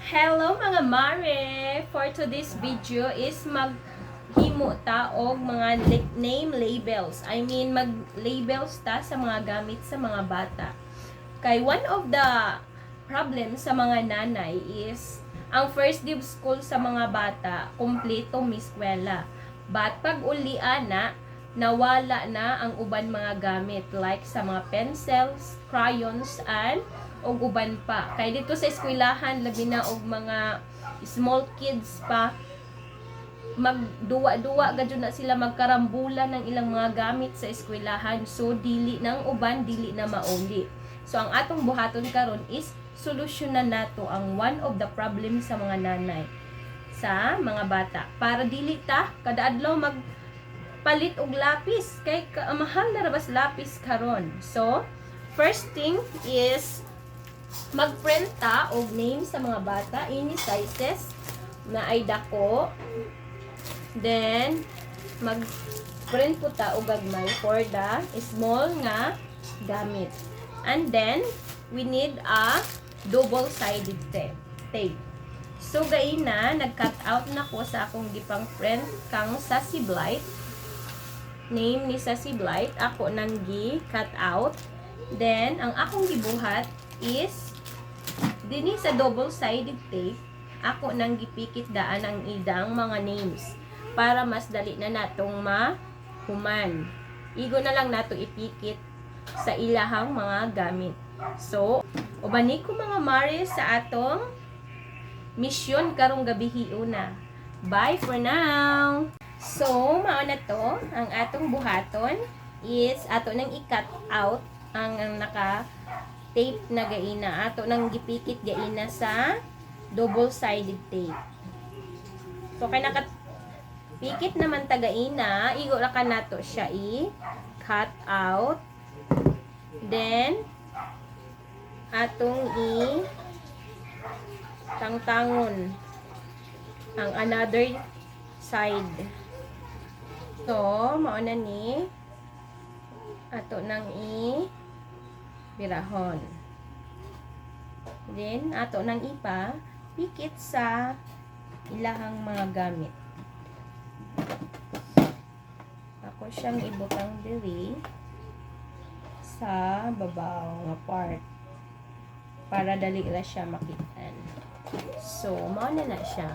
Hello mga mare! For today's video is maghimo ta og mga name labels. I mean mag-labels ta sa mga gamit sa mga bata. Kay one of the problems sa mga nanay is ang first day of school sa mga bata, kumpleto miskwela. But pag ulian na, nawala na ang uban mga gamit like sa mga pencils, crayons, and og uban pa. Kay dito sa eskwelahan labi na og mga small kids pa magduwa-duwa gadyo na sila magkarambulan ng ilang mga gamit sa eskwelahan. So dili nang uban dili na mauli. So ang atong buhaton karon is solusyonan nato ang one of the problems sa mga nanay sa mga bata para dili ta kada adlaw magpalit og lapis kay mahal na rabas lapis karon. So first thing is mag-print ta og name sa mga bata ini sizes na ay dako. Then mag-print po ta og gagmay for the small nga gamit. And then we need a double-sided tape. So gaina nag-cut out na ko sa akong gipang print kang Sassy Blight. Name ni Sassy Blight ako nang gi-cut out. Then ang akong gibuhat is dinhi sa double-sided tape ako nang gipikit daan ang idang mga names para mas dali na natong mahuman. Igo na lang nato ipikit sa ilahang mga gamit. So ubani ko mga mare sa atong misyon karong gabi una. Bye for now. So mao na to ang atong buhaton is ato nang i-cut out ang naka tape na gaina ato nang gipikit gaina sa double-sided tape. So kay nakapikit naman ta gaina, igo ra kanato siya i-cut out. Then atong tangtangon ang another side. So mao na ni ato nang birahon. Then, ato nang ipa, pikit sa ilahang mga gamit. Ako siyang ibutang diri sa babaw nga part para dali ra siya makitaan. So, mao na siya.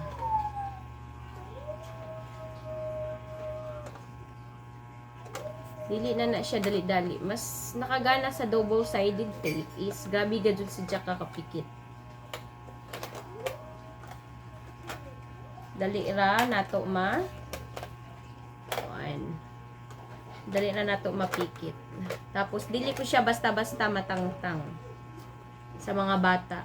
Dili na siya dali-dali. Mas nakagana sa double-sided tape is gabi gadun sa diya kakapikit. Dali ra nato dali na nato mapikit. Tapos dili ko siya basta-basta matangtang sa mga bata.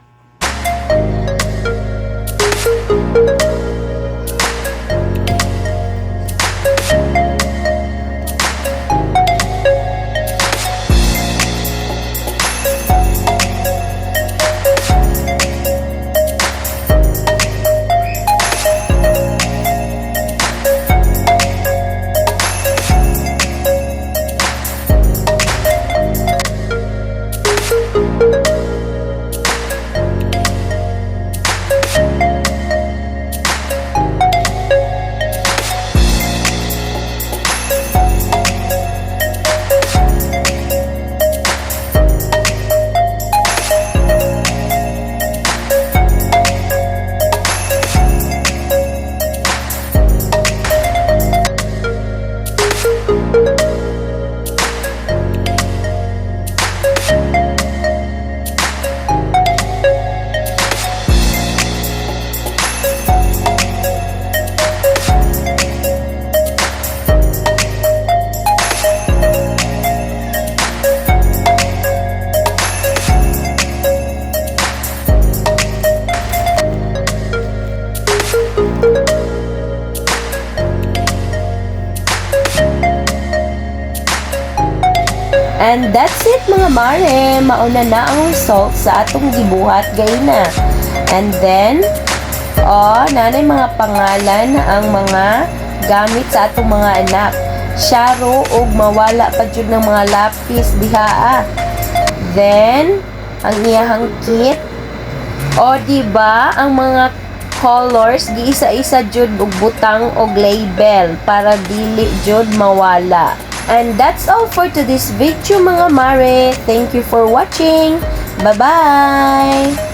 And that's it mga mare. Mauna na ang result sa atong gibuhat gayna. And then, nanay mga pangalan ang mga gamit sa atong mga anak. Syaro og mawala pa jud ng mga lapis diha. Then, ang iyahang kit O diba, ang mga colors giisa-isa jud og butang og label para dili jud mawala. And that's all for today's video mga mare. Thank you for watching. Bye-bye!